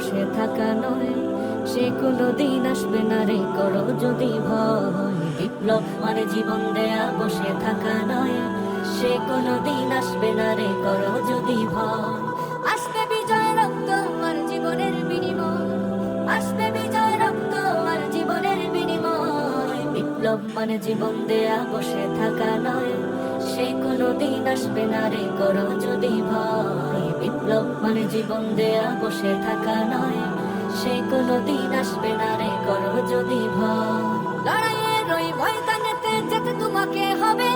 বসে থাকা নয়, সে কোনো দিন আসবে না রে করো যদি ভয়। বিপ্লব মানে জীবন দেয়া বসে থাকা নয়, সে কোনো দিন আসবে না রে করো যদি ভয়। আসবে বিজয় রক্ত আর জীবনের বিনিময়, আসবে বিজয় রক্ত আর জীবনের বিনিময়। বিপ্লব মানে জীবন দেয়া বসে থাকা নয়, সে কোনো দিন আসবে না রে করো যদি ভয়। বিপ্লব মানে জীবন দেয়া বসে থাকা নয়, সে কোনো দিন আসবে না রে করো যদি ভয়। লড়াইয়ের ওই ময়দানেতে যেতে তোমাকে হবে,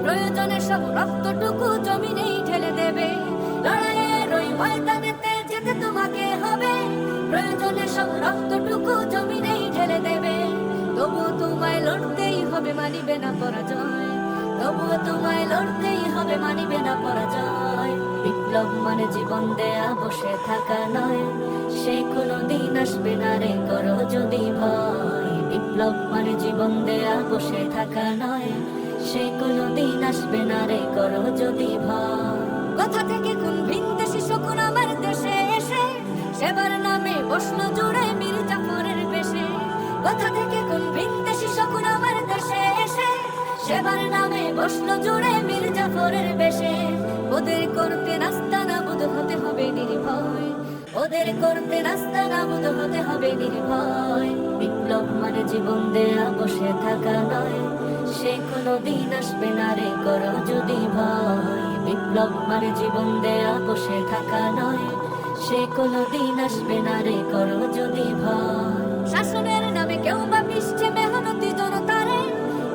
প্রয়োজনে সব রক্তটুকু জমিনেই ঢেলে দেবে। লড়াইয়ের ওই ময়দানেতে যেতে তোমাকে হবে, প্রয়োজনে সব রক্তটুকু জমিনেই ঢেলে দেবে। তবুও তোমায় লড়তেই হবে, মানিবে না পরাজয়। তবুও তোমায় লড়তেই হবে, মানিবে না পরাজয়। বিপ্লব মানে জীবন দেয়া বসে থাকা নয়, সে কোনো দিন আসবে না রে করো যদি ভয়। বিপ্লব মানে জীবন দেয়া বসে থাকা নয়, সে কোনো দিন আসবে না রে করো যদি ভয়। কোথা থেকে কোন ভিনদেশি শকুন আমার দেশে এসে সেবার নামে বসলো জুড়ে মীর জাফরের বেশে। কোথা থেকে কোন ভিনদেশি শকুন আমার দেশে এসে সেবার নামে বসলো জুড়ে মীর জাফরের বেশে। ওদের করতে নাস্তা নাবুদ হতে হবে নির্ভয়, ওদের করতে নাস্তা নাবুদ হতে হবে নির্ভয়। বিপ্লব মানে জীবন দেয়া বসে থাকা নয়, সে কোনো দিন আসবে না রে করো যদি ভয়। বিপ্লব মানে জীবন দেয়া বসে থাকা নয়, সে কোনো দিন আসবে না রে করো যদি ভয়। শাসনের নামে কেউ বা পিষছে মেহনতি জনতারে,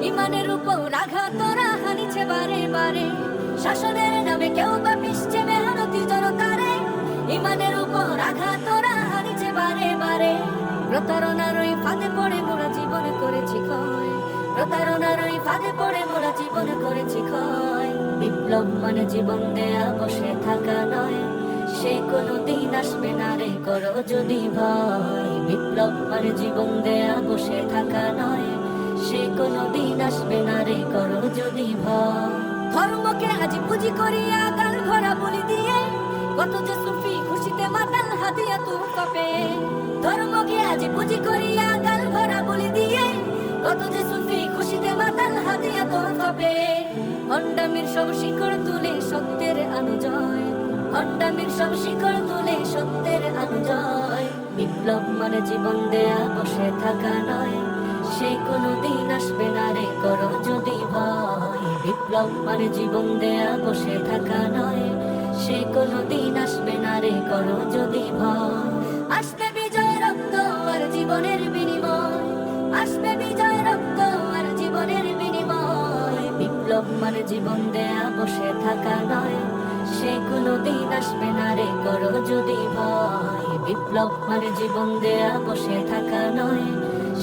ইমানের উপর আঘাত তোরা হানিছে বারে বারে। শাসনের নামে কেউ বা পিষছে মেহনতি জনতারে, ইমানের উপর আঘাত তোরা হানিছে বারে বারে। প্রতারণার ওই ফাঁদে পড়ে মোরা জীবন করেছি ক্ষয়, প্রতারণার ওই ফাঁদে পড়ে মোরা জীবন করেছি ক্ষয়। বিপ্লব মানে জীবন দেয়া বসে থাকা নয়, সে কোনো দিন আসবে না রে করো যদি ভয়। বিপ্লব মানে জীবন দেয়া বসে থাকা নয়, সে কোনো দিন আসবে না রে করো যদি ভয়। ধর্মকে আজি পুঁজি করিয়া গাল ভরা বলি দিয়ে, কত যে সুফি খুশিতে মাতাল হাতিয়া তুম কপে। ধর্মকে আজি পুঁজি করিয়া গাল ভরা বলি দিয়ে, কত যে সুফি খুশিতে মাতাল হাতিয়া তুম কপে। হন্ডামির সব শিকড় তুলে সত্যের অনুজয়, হন্ডামির সব শিকড় তুলে সত্যের অনুজয়। বিপ্লব মানে জীবন দেয়া বসে থাকা নয়, সে কোনো দিন আসবে না রে করো যদি ভয়। বিপ্লব মানে জীবন দেয়া বসে থাকা নয়, সে কোনো দিন আসবে না রে করো যদি ভয়। আসবে বিজয় রক্ত আর জীবনের বিনিময়, আসবে বিজয় রক্ত আর জীবনের বিনিময়। বিপ্লব মানে জীবন দেয়া বসে থাকা নয়, সে কোনো দিন আসবে না রে করো যদি ভয়। বিপ্লব মানে জীবন দেয়া বসে থাকা নয়,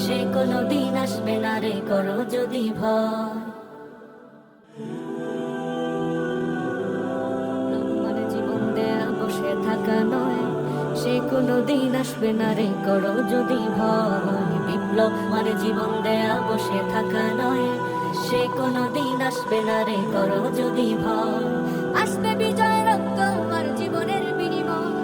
সে কোনো দিন আসবে না রে করো যদি ভয়। মানে জীবন দেয়া বসে থাকা নয়, সে কোনো দিন আসবে না রে করো যদি ভয়। বিপ্লব মানে জীবন দেয়া বসে থাকা নয়, সে কোনো দিন আসবে না রে করো যদি ভয়। আসবে বিজয় রক্ত আর জীবনের বিনিময়,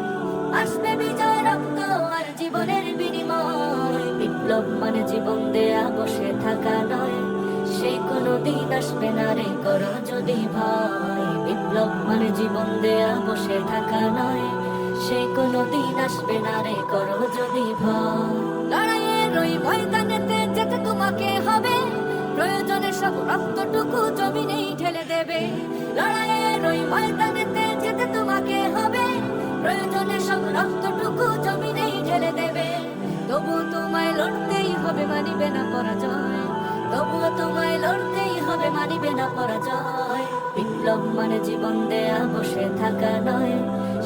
আসবে বিজয় রক্ত আর জীবনের বিনিময়। বিপ্লব মানে জীবন দেয়া বসে থাকা নয়, সে কোনো দিন আসবে না রে করো যদি ভয়। বিপ্লব মানে জীবন দেয়া বসে থাকা নয়, সে কোনো দিন আসবে না রে করো যদি ভয়। লড়াইয়ের ওই ময়দানেতে যেতে তোমাকে হবে, প্রয়োজনে সব রক্তটুকু জমিনেই ঢেলে দেবে। লড়াইয়ের ওই ময়দানেতে যেতে তোমাকে হবে, প্রয়োজনে সব রক্তটুকু জমিনেই ঢেলে দেবে। তবু তোমায় লড়তেই হবে, মানিবে না পরাজয়। তবুও তোমায় লড়তেই হবে, মানিবে না পরাজয়। বিপ্লব মানে জীবন দেয়া বসে থাকা নয়,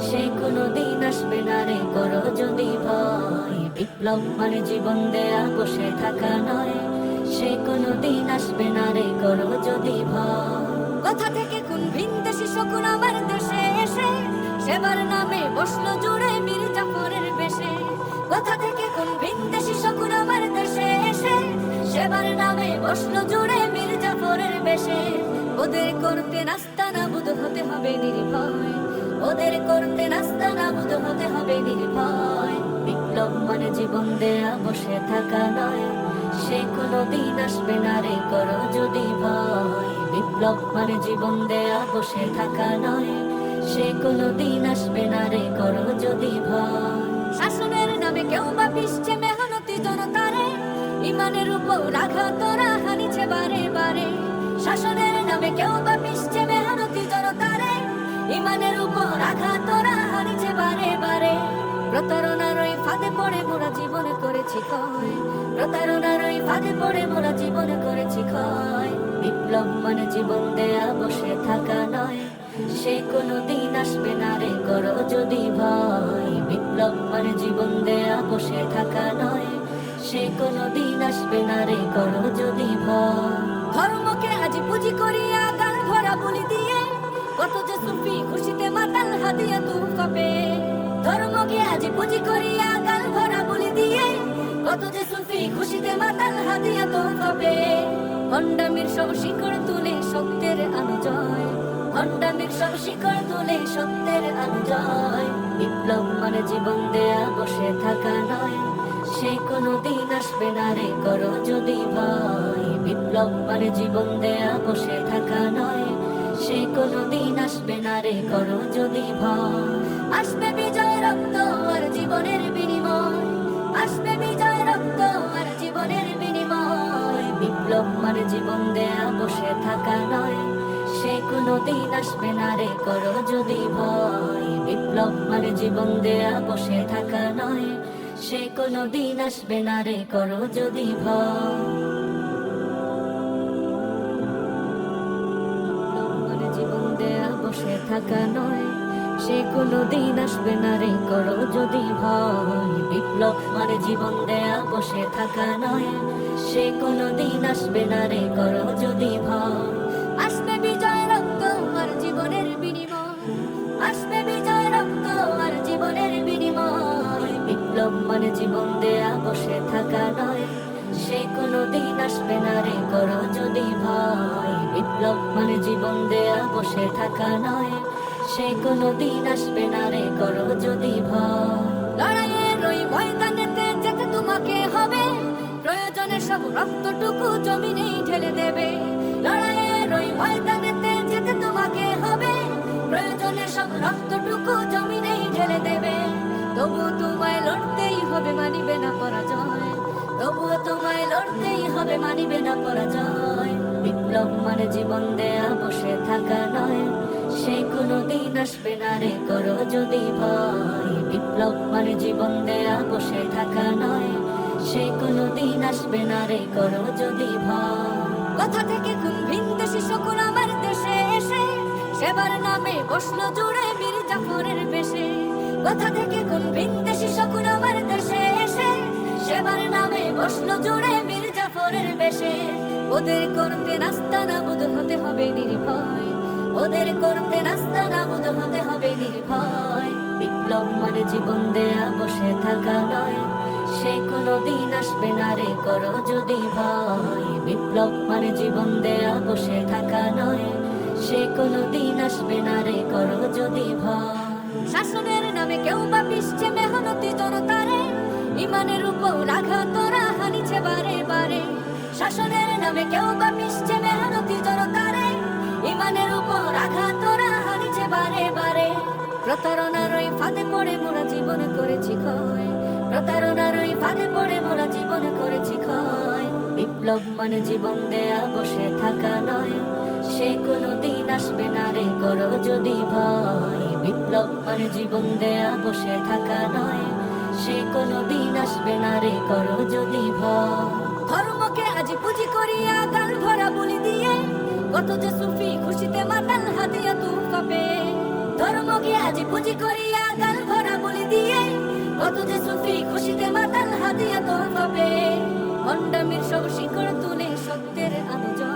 সে কোনো দিন আসবে না রে করো যদি ভয়। বিপ্লব মানে জীবন দেয়া বসে থাকা নয়, সে কোনো দিন আসবে না রে করো যদি ভয়। কোথা থেকে কোন ভিনদেশি শকুন আমার দেশে এসে সেবার নামে বসলো জুড়ে মীর জাফরের বেশে। কোথা থেকে কোন ভিনদেশি শকুন আমার দেশে এসে সেবার নামে বসলো জুড়ে মীর জাফরের বেশে। ওদের করতে নাস্তা নাবুদ হতে হবে নির্ভয়, ওদের করতে নাস্তা নাবুদ হতে হবে নির্ভয়। বসে থাকা নয়, সে কোনো দিন আসবে না রে করো যদি ভয়। বিপ্লব মানে জীবন দেয়া বসে থাকা নয়, সে কোনো দিন আসবে না রে করো যদি ভয়। শাসনের নামে কেউ বা পিষছে মেহনতি জনতারে, ইমানের উপর আঘাত তোরা হানিছে বারে বারে। শাসনের নামে কেউ বা পিষছে মেহনতি জনতারে, ইমানের উপর আঘাত তোরা হানিছে বারে বারে। প্রতারণার ওই ফাঁদে পড়ে মোরা জীবনে করেছি ক্ষয়, প্রতারণার ওই ফাঁদে পড়ে মোরা জীবনে করেছি ক্ষয়। বিপ্লব মানে জীবন দেয়া বসে থাকা নয়, সে কোনো দিন আসবে না রে করো যদি ভয়। বিপ্লব মানে জীবন দেয়া বসে থাকা নয়, সে কোনো দিন আসবে না রে করো যদি ভয়। ধর্মকে আজ পুঁজি করিয়া গাল ভরা বলি দিয়ে, কত যে সুফি খুশিতে মাতাল হাদিয়া তুফা পেয়ে। ধর্মকে আজ পুঁজি করিয়া গাল ভরা বলি দিয়ে, কত যে সুফি খুশিতে মাতাল হাদিয়া তুফা পেয়ে। ভণ্ডামির সব শিকড় তুলে সত্যের আলো জয়, ভণ্ডামির সব শিকড় তুলে সত্যের আলো জয়। বিপ্লব মানে জীবন দেয়া বসে থাকা নয়, সে কোনো দিন আসবে না রে করো যদি ভয়। বিপ্লব মানে জীবন দেয়া বসে থাকা নয়, সে কোনো দিন আসবে না রে করো যদি ভয়। আসবে বিজয় রক্ত আর জীবনের বিনিময়, আসবে বিজয় রক্ত আর জীবনের বিনিময়। বিপ্লব মানে জীবন দেয়া বসে থাকা নয়, সে কোনো দিন আসবে না রে করো যদি ভয়। বিপ্লব মানে জীবন দেয়া বসে থাকা নয়, সে কোনো দিন আসবে না রে করো যদি ভয়। মানে জীবন দেয়া বসে থাকা নয়, সে কোনো দিন আসবে না রে করো যদি ভয়। বিপ্লব মানে জীবন দেয়া বসে থাকা নয়, সে কোনো দিন আসবে না রে করো যদি ভয়। আসবে বিজয় রক্ত আর জীবনের বিনিময়, আসবে বিজয় রক্ত আর জীবনের বিনিময়। বিপ্লব মানে জীবন দেয়া বসে থাকা নয়, সে কোনো দিন আসবে না রে করো যদি ভয়। বিপ্লব মানে জীবন দেয়া বসে থাকা নয়, সে কোনো দিন আসবে না রে করো যদি ভয়। লড়াইয়ের ওই ময়দানেতে যেতে তোমাকে হবে, প্রয়োজনে সব রক্তটুকু জমিনেই ঢেলে দেবে। লড়াইয়ের ওই ময়দানেতে যেতে তোমাকে হবে, প্রয়োজনে সব রক্তটুকু জমিনেই ঢেলে দেবে। তবুও তোমায় লড়তেই হবে, মানিবে না পরাজয়। তবুও তোমায় লড়তেই হবে, মানিবে না পরাজয়। বিপ্লব মানে জীবন দেয়া বসে থাকা নয়, সে কোনো দিন আসবে না রে করো যদি ভয়। বিপ্লব মানে জীবন দেয়া বসে থাকা নয়, সে কোনো দিন আসবে না রে করো যদি ভয়। কোথা থেকে কোন ভিনদেশী শকুন আমার দেশে এসে, সেবার নামে বসলো জুড়ে মীর জাফরের বেশে। কোথা থেকে কোন ভিনদেশী শকুন আমার দেশে এসে, সেবার নামে বসলো জুড়ে মীর জাফরের বেশে। ওদের করতে নাস্তা নাবুদ হতে হবে নির্ভয়, ওদের করতে নাস্তা নাবুদ হতে হবে নির্ভয়। বিপ্লব মানে জীবন দেয়া বসে থাকা নয়, সে কোনো দিন আসবে না রে করো যদি ভয়। বিপ্লব মানে জীবন দেয়া বসে থাকা নয়, সে কোনো দিন আসবে না রে করো যদি ভয়। শাসনের নামে কেউ বা পিষছে মেহনতি জনতারে, ইমানের উপর আঘাত তোরা হানিছে বারে বারে। শাসনের নামে কেউ বা পিষছে মেহনতি জনতারে, ইমানের উপর আঘাত তোরা হানিছে বারে বারে। প্রতারণার ওই ফাঁদে পড়ে মোরা জীবনে করেছি ক্ষয়, প্রতারণার ওই ফাঁদে পড়ে মোরা জীবনে করেছি ক্ষয়। বিপ্লব মানে জীবন দেয়া বসে থাকা নয়, সে কোনো দিন আসবে না রে করো যদি ভয়। বিপ্লব মানে জীবন দেয়া বসে থাকা নয়, সে কোনো দিন আসবে না রে করো যদি ভয়। ধর্মকে আজ পুঁজি করিয়া গাল ভরা বলি দিয়ে, কত যে সুফি খুশিতে মাতাল হাদিয়া তুফা পেয়ে। ধর্মকে আজ পুঁজি করিয়া গাল ভরা বলি দিয়ে, কত যে সুফি খুশিতে মাতাল হাদিয়া তুফা পেয়ে। ভণ্ডামির সব শিকড় তুলে সত্যের আলো জয়,